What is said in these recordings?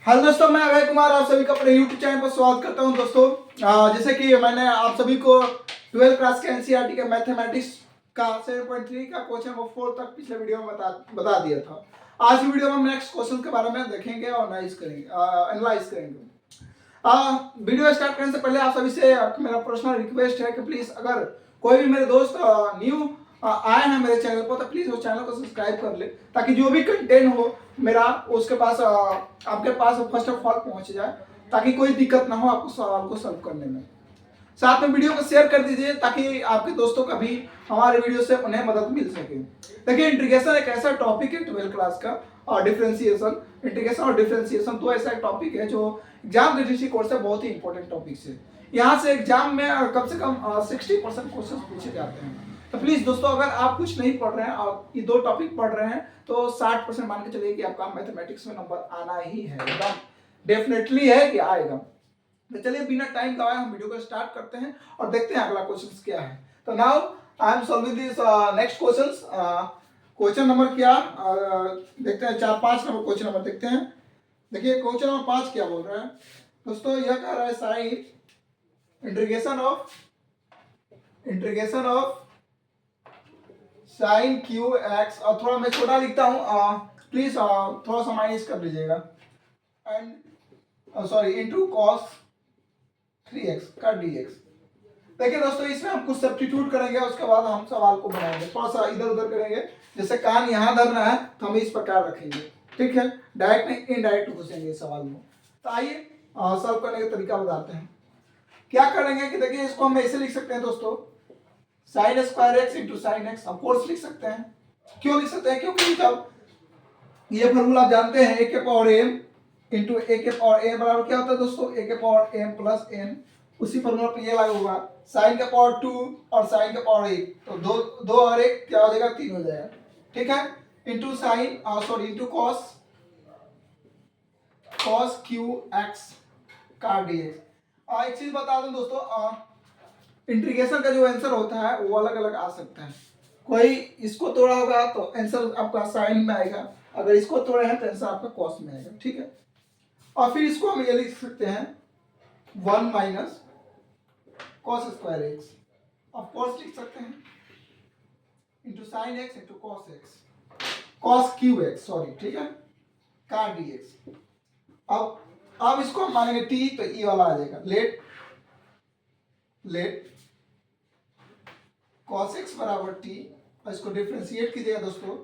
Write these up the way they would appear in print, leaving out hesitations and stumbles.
Hello दोस्तों, मैं अभय कुमार आप सभी का अपने YouTube चैनल पर स्वागत करता हूं। दोस्तों जैसे कि मैंने आप सभी को 12th क्लास के एनसीईआरटी के मैथमेटिक्स का 7.3 का क्वेश्चन नंबर 4 तक पिछले वीडियो में बता दिया था। आज की वीडियो में हम नेक्स्ट क्वेश्चन के बारे में देखेंगे और एनालाइज करेंगे। वीडियो स्टार्ट करने से पहले आप सभी से मेरा पर्सनल रिक्वेस्ट है कि प्लीज अगर कोई भी मेरे दोस्त न्यू आए हैं मेरे चैनल पर तो प्लीज वो चैनल को सब्सक्राइब कर ले, ताकि जो भी कंटेंट हो मेरा उसके पास आपके पास फर्स्ट ऑफ ऑल पहुंच जाए, ताकि कोई दिक्कत ना हो आपको सवाल को सॉल्व करने में। साथ में वीडियो को शेयर कर दीजिए ताकि आपके दोस्तों का भी हमारे वीडियो से उन्हें मदद मिल सके। देखिए, इंटीग्रेशन एक ऐसा टॉपिक है 12th क्लास का, और डिफरेंशिएशन, इंटीग्रेशन और डिफरेंशिएशन तो ऐसा एक टॉपिक है जो एग्जाम के दृष्टिकोण से बहुत ही इंपॉर्टेंट टॉपिक है। यहाँ से एग्जाम में कम से कम 60% क्वेश्चन पूछे जाते हैं। तो प्लीज दोस्तों, अगर आप कुछ नहीं पढ़ रहे हैं और ये दो टॉपिक पढ़ रहे हैं तो 60% मान के चलिए कि आपका मैथमेटिक्स में नंबर आना ही है, एकदम डेफिनेटली है कि आएगा। तो चलिए बिना टाइम गवाए हम वीडियो को स्टार्ट करते हैं और देखते हैं अगला क्वेश्चन क्या है। तो now I am solving this next questions. Question number क्या देखते हैं, 4-5 नंबर क्वेश्चन नंबर देखते हैं। देखिए क्वेश्चन नंबर 5 क्या बोल रहा है दोस्तों, यह कह रहा है sine integration of sine cube x, और थोड़ा मैं छोटा लिखता हूँ, प्लीज थोड़ा सा माइनस कर लीजिएगा, and sorry into cos 3x का dx। देखिए दोस्तों, इसमें हम कुछ सब्स्टिट्यूट करेंगे, उसके बाद हम सवाल को बनाएंगे, थोड़ा सा इधर उधर करेंगे। जैसे कान यहाँ धरना है तो हम इस प्रकार रखेंगे, ठीक है, डायरेक्ट नहीं इनडायरेक्ट घुसेंगे सवाल में। तो आइए सॉल्व करने का तरीका बताते हैं। क्या करेंगे कि देखिए, इसको हम ऐसे लिख सकते हैं दोस्तों, sine square x into sine x, of course लिख सकते हैं। क्यों लिख सकते हैं? क्योंकि जब ये फॉर्मूला आप जानते हैं, ए के पावर एम इंटू ए के पावर एन बराबर क्या होता है दोस्तों, ए के पावर एम प्लस एन। उसी फॉर्मूला पे ये लागू होगा, साइन का पावर 2 और साइन का पावर 1, तो दो और 1 क्या हो जाएगा, 3 हो जाएगा, ठीक है, into sine sorry into cos Q x का dx। एक चीज बता दूं दोस्तों, इंटीग्रेशन का जो आंसर होता है वो अलग अलग आ सकता है। कोई इसको तोड़ा होगा तो आंसर आपका साइन में आएगा, अगर इसको तोड़े हैं तो आंसर आपका कॉस में आएगा, ठीक है। और फिर इसको हम ये लिख सकते हैं 1 minus cos square x, of course लिख सकते हैं, into sine x into cos Q x, sorry, ठीक है, का dx। अब इसको हम मानेंगे t, तो ई वाला आ जाएगा, लेट cos x बराबर t, और इसको डिफरेंशिएट कीजिएगा दोस्तों,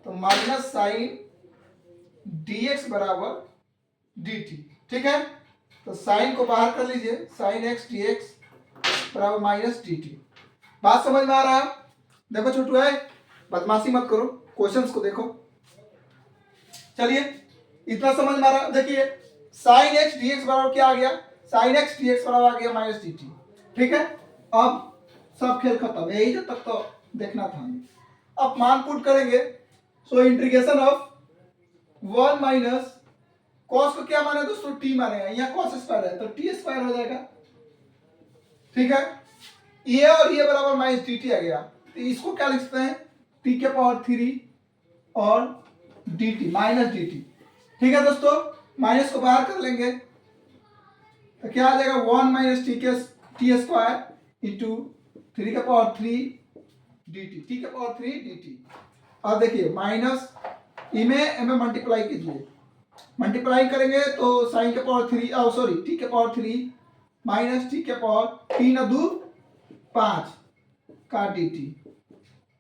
तो माइनस साइन dx बराबर dt, ठीक है। तो साइन को बाहर कर लीजिए, साइन x dx बराबर माइनस dt। बात समझ में आ रहा है? देखो छोटू है, बदमाशी मत करो, क्वेश्चंस को देखो। चलिए, इतना समझ में आ रहा? देखिए साइन x dx बराबर क्या आ गया, साइन x dx बराबर आ गया माइनस dt, ठीक है। अब सब खेल खत्म, यही तक तो देखना था। अब मान पुट करेंगे, so integration of 1 minus cos को क्या माने दोस्तों, t माने, यहाँ कॉस स्क्वायर है तो t स्क्वायर हो जाएगा, ठीक है। ये और ये बराबर माइनस dt आ गया, तो इसको क्या लिख सकते हैं, t के पावर 3 और dt माइनस dt, ठीक है दोस्तों। माइनस को बाहर कर लेंगे तो क्या आ जाएगा, 1 माइनस टी स्क्वायर इंटू 3 के पावर 3 dt, t के पावर 3 dt। अब देखिए माइनस इमें मल्टीप्लाई कीजिए, मल्टीप्लाई करेंगे तो साइन के पावर 3 सॉरी टी के पावर 3 माइनस टी के पावर 3 और 2 5 का dt,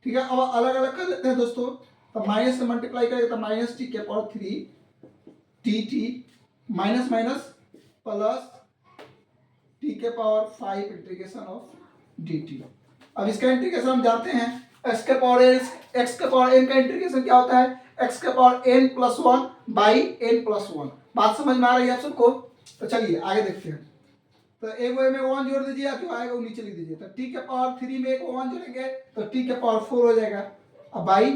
ठीक है। अब अलग अलग कर लेते हैं दोस्तों, तो माइनस से मल्टीप्लाई करेंगे तो माइनस टी के power 3 dt minus minus plus T के पावर 5 इंटीग्रेशन ऑफ dt। अब इसका इंटीग्रेशन हम जानते हैं, x के पावर n का इंटीग्रेशन क्या होता है, x के power n plus 1 by n plus 1। बात समझ में आ रही है आप सबको? तो चलिए आगे देखते हैं। तो एक वे में 1 जोड़ दीजिए, जो आएगा वो नीचे लिख दीजिए, तो t के पावर 3 में एक 1 जोड़ेंगे तो t के पावर 4 हो जाएगा, अब बाई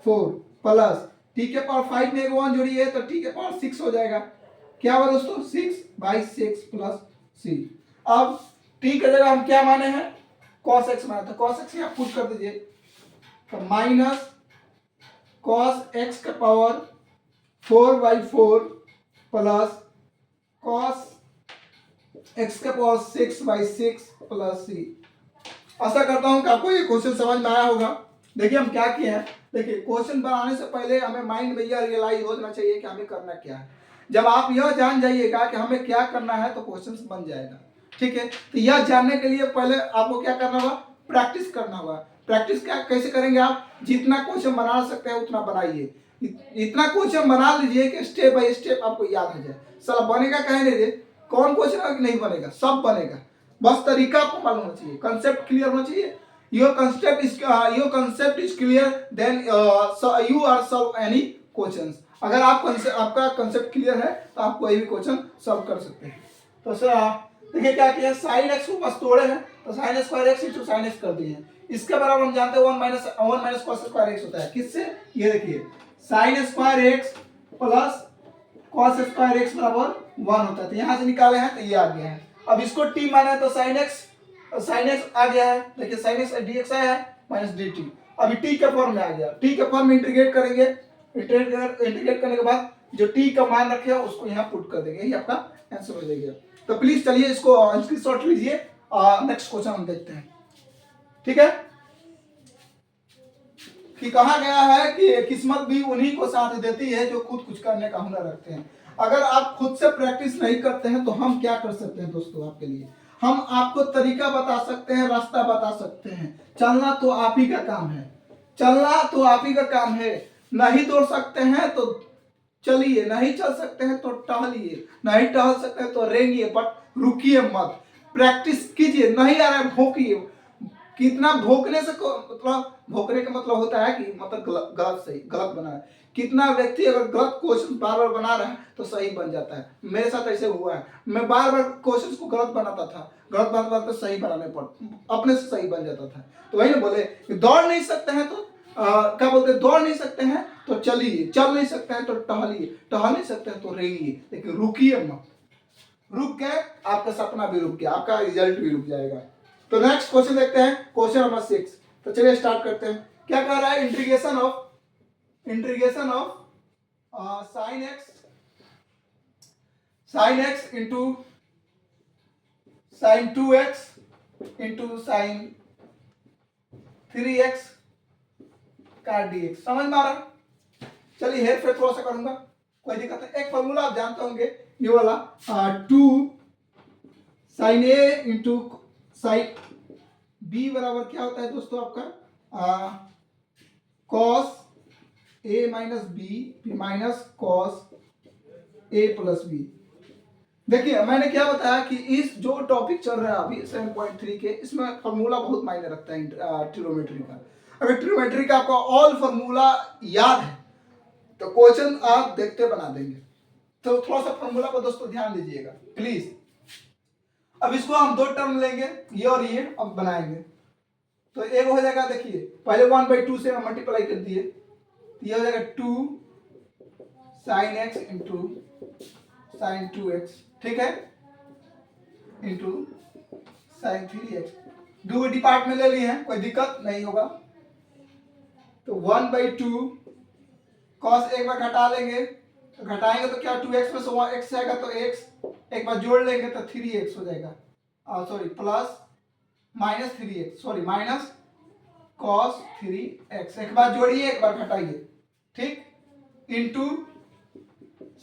4 प्लस t के पावर 5 में एक 1 जोड़िए तो t के पावर 6 हो जाएगा, क्या हुआ दोस्तों, 6 बाई 6 प्लस c। अब t की जगह हम क्या माने हैं, cos x माने, तो cos x यहाँ पुट कर दीजिए, तो माइनस cos x का पावर 4/4 प्लस कॉस एक्स के पावर 6/6 प्लस सी। आशा करता हूं कि आपको ये क्वेश्चन समझ में आया होगा। देखिए हम क्या किए हैं, देखिए क्वेश्चन बनाने से पहले हमें माइंड में यह रियलाइज होना चाहिए कि हमें करना क्या है। जब आप यह जान जाइएगा कि हमें क्या करना है तो क्वेश्चन बन जाएगा। ठीक है, तो यह जानने के लिए पहले आपको क्या करना होगा, प्रैक्टिस करना होगा। प्रैक्टिस क्या कैसे करेंगे आप, जितना क्वेश्चन बना सकते हैं उतना बनाइए। इतना क्वेश्चन बना लीजिए कि स्टेप बाय स्टेप आपको याद हो जाए। साला बनेगा कहीं नहीं, कौन क्वेश्चन नहीं बनेगा, सब बनेगा। बस तरीका आपको मालूम होना चाहिए, कंसेप्ट क्लियर होना चाहिए। your concept is clear, then so you are solve any questions। अगर आपका कंसेप्ट क्लियर है तो आप कोई भी क्वेश्चन सॉल्व कर सकते हैं। तो देखिए क्या किया, साइन एक्स को बस तोड़े हैं तो sine square x into sine x कर दिए हैं। इसके बराबर हम जानते हैं 1 माइनस कॉस स्क्वायर एक्स होता है। किससे, ये देखिए sine square x plus cos square x बराबर 1 होता है। तो यहाँ से निकाले हैं तो ये आ गया है। अब इसको टी माना है तो साइन एक्स आ गया है। देखिए साइन एक्स dx आया है माइनस dt। अभी टी के फॉर्म में आ गया, टी के फॉर्म में इंटीग्रेट करेंगे। इंटीग्रेट करने के बाद जो टी का मान रखे हो उसको यहाँ पुट कर देंगे, यही आपका आंसर हो जाएगा। तो प्लीज चलिए इसको स्क्रीनशॉट लीजिए, नेक्स्ट क्वेश्चन हम देखते हैं। ठीक है, कि कहा गया है कि किस्मत भी उन्हीं को साथ देती है जो खुद कुछ करने का हुनर रखते हैं। अगर आप खुद से प्रैक्टिस नहीं करते हैं तो हम क्या कर सकते हैं दोस्तों, आपके लिए हम आपको तरीका बता सकते हैं, रास्ता बता सकते हैं। चलना तो आप ही का काम है, चलना तो आप ही का काम है। नहीं दौड़ सकते हैं तो चलिए, नहीं चल सकते हैं तो टहलिए, नहीं टहल सकते हैं तो रेंगिए, बट रुकिए मत, प्रैक्टिस कीजिए। नहीं आ रहा है भोंकिए, कितना भोंकने से मतलब भोंकने का मतलब होता है कि मतलब गलत बना है। कितना व्यक्ति अगर गलत क्वेश्चन बार बार बना रहा है तो सही बन जाता है। मेरे साथ ऐसे हुआ है, मैं बार बार क्वेश्चन को गलत बनाता था, गलत बनाता सही बनाने पर अपने से सही बन जाता था। तो वही ना बोले कि दौड़ नहीं सकते हैं तो क्या बोलते हैं, दौड़ नहीं सकते हैं तो चलिए, चल नहीं सकते हैं तो टहलिए, टहल नहीं सकते हैं तो रेंगिए, लेकिन रुकिए मत। रुक के आपका सपना भी रुक गया, आपका रिजल्ट भी रुक जाएगा। तो नेक्स्ट क्वेश्चन देखते हैं, क्वेश्चन नंबर 6। तो चलिए स्टार्ट करते हैं। क्या कह रहा है, integration of sign x into sine 2x into sine 3x का dx। समझ में आ रहा, चलिए हेर फेर थोड़ा सा करूंगा, कोई दिक्कत नहीं। एक फॉर्मूला आप जानते होंगे, ये वाला 2 sign A into sine B बराबर क्या होता है दोस्तों, आपका cos A minus B minus cos A plus B. देखिए मैंने क्या बताया कि इस जो टॉपिक चल रहा है अभी 7.3 के, इसमें फार्मूला बहुत मायने रखता है ट्रिग्नोमेट्री का। अगर ट्रिग्नोमेट्री का आपका ऑल फार्मूला याद है तो क्वेश्चन आप देखते बना देंगे। तो थोड़ा सा फार्मूला पर दोस्तों ध्यान दीजिएगा प्लीज। अब इसको हम दो टर्म लेंगे, ये और ये, अब बनाएंगे। तो एक हो जाएगा, देखिए पहले 1/2 से मल्टीप्लाई कर दिए, ये हो जाएगा 2 sign x into sine 2x, ठीक है, इंटू साइन 3x। दो डिपार्ट में ले लिए हैं, कोई दिक्कत नहीं होगा। तो 1/2 कॉस एक बार घटा लेंगे, तो घटाएंगे तो क्या 2x प्लस x आएगा, तो x एक बार जोड़ लेंगे तो 3x हो जाएगा, sorry plus minus 3x, sorry minus cos 3x। एक बार जोड़िए एक बार घटाइए, ठीक, इंटू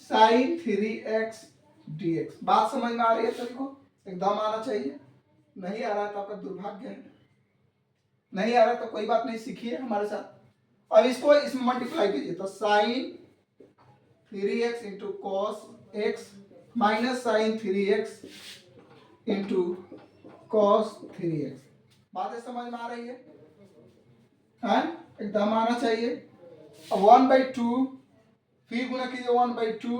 साइन 3x dx। बात समझ में आ रही है सभी को, एकदम आना चाहिए। नहीं आ रहा है तो आपका दुर्भाग्य है, नहीं आ रहा है तो कोई बात नहीं, सीखिए हमारे साथ। अब इसको इसमें मल्टीप्लाई कीजिए, तो sine 3x into cos x minus sine 3x into cos 3x। बातें समझ में आ रही है, एकदम आना चाहिए। अब 1/2 फिर गुना कीजिए 1/2,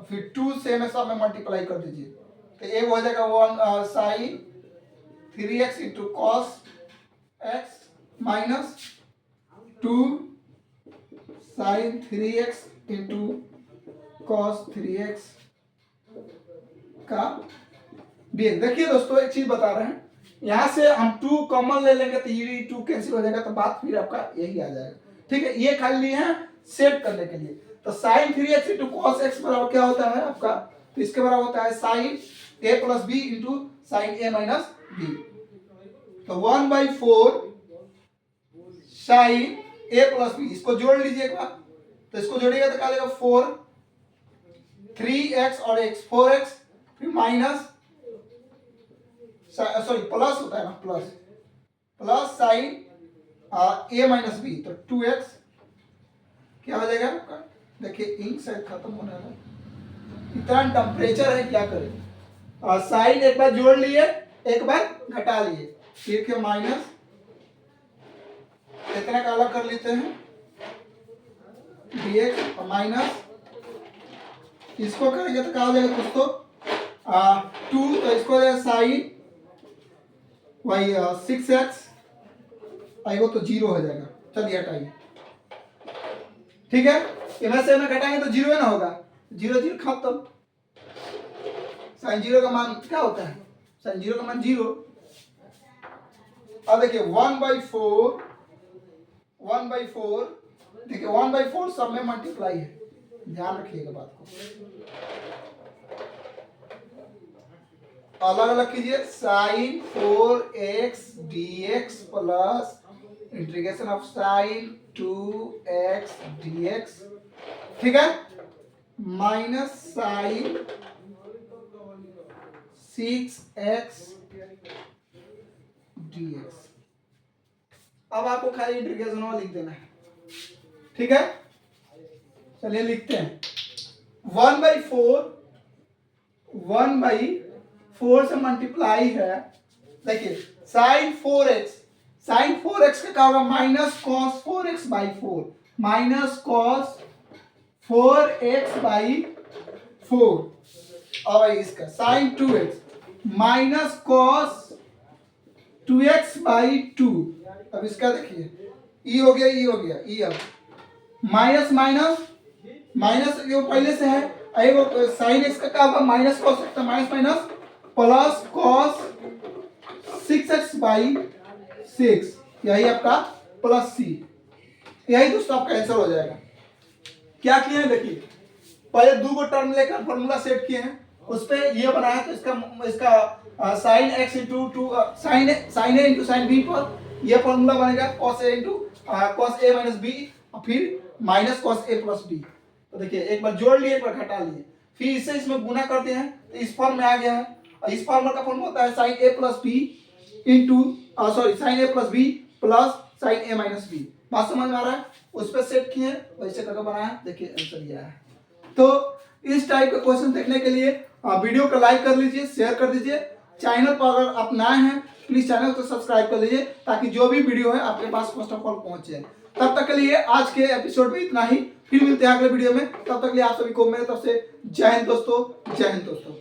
फिर 2 से में सब में मल्टीप्लाई कर दीजिए, तो एक हो जाएगा 1 sine 3x into cos x minus 2 sine 3x into cos 3x का dx। देखिए दोस्तों एक चीज बता रहे हैं, यहां से हम 2 कॉमन ले लेंगे तो ये 2 कैंसिल हो जाएगा, तो बात फिर आपका यही आ जाएगा। ठीक है, ये खाली लिए हैं सेट करने के लिए। तो sine 3x into cos x बराबर क्या होता है आपका, तो इसके बराबर होता है sine a plus B into sine a minus B. तो 1/4 साइन a प्लस बी, इसको जोड़ लीजिए एक बार, तो इसको जोड़िएगा तो क्या आएगा 4 3x और x 4x फिर माइनस सॉरी प्लस होता है ना, plus sine a minus B, तो 2x क्या हो जाएगा आपका, देखिए इंक शायद खत्म होने वाला है, इतना टेम्परेचर है क्या करें। साइन एक बार जोड़ लिए एक बार घटा लिए, फिर के माइनस इतना का अलग कर लेते हैं dx और माइनस इसको करेंगे तो क्या हो जाएगा दोस्तों 2, तो इसको साइन वही 6x आएगा तो 0 हो जाएगा। चलिए हटाइए, ठीक है, इधर से में घटाएंगे तो 0 ना होगा, 0 0 खत्म। साइन 0 का मान क्या होता है, साइन 0 का मान 0। अब देखिए 1/4 देखिए 1/4 सब में मल्टीप्लाई है, ध्यान रखिएगा बात को, अलग अलग कीजिए। Sine 4x dx plus integration of sine 2x dx, ठीक है, माइनस साइन 6x dx। अब आपको खाली इंटीग्रेशन वाला लिख देना है, ठीक है, चलिए लिखते हैं 1/4 से मल्टीप्लाई है, देखिए साइन 4x का क्या होगा minus cos 4x by 4, minus cos 4x by 4। और इसका sign 2x minus cos 2x by 2। अब इसका देखिए ई हो गया, ई हो गया, ई अब माइनस माइनस जो पहले से है, वो साइन एक्स का क्या होगा minus cos x, minus minus plus cos 6x by 6, यही आपका प्लस सी, यही दोस्तों आपका आंसर हो जाएगा। क्या किए हैं देखिए, पहले दो को टर्म लेकर फॉर्मूला सेट किए हैं, उस पे ये बनाया, तो इसका sine x into two sine A into sine B पर यह फॉर्मूला बनेगा cos A into cos A minus B, और फिर minus cos A plus B. तो देखिए एक बार जोड़ लिए एक बार घटा लिए, फिर इससे इसमें गुना करते हैं तो इस फॉर्म में आ गया है, और इस फॉर्मूला का फॉर्मूला होता है sine A plus B into sorry sine A plus B plus sine A minus B. बात समझ में आ रहा है, उस पर सेट किए वैसे करके बनाया, देखिए आंसर ये है। तो इस टाइप के क्वेश्चन देखने के लिए वीडियो को लाइक कर लीजिए, शेयर कर दीजिए, चैनल पर अगर आप नए हैं प्लीज चैनल को सब्सक्राइब कर लीजिए, ताकि जो भी वीडियो है आपके पास फर्स्ट ऑफ ऑल पहुंच जाए। तब तक के लिए आज के एपिसोड में इतना ही, फिर मिलते हैं अगले वीडियो में, तब तक के लिए आप सभी को मेरे तरफ से जय हिंद दोस्तों, जय हिंद दोस्तों।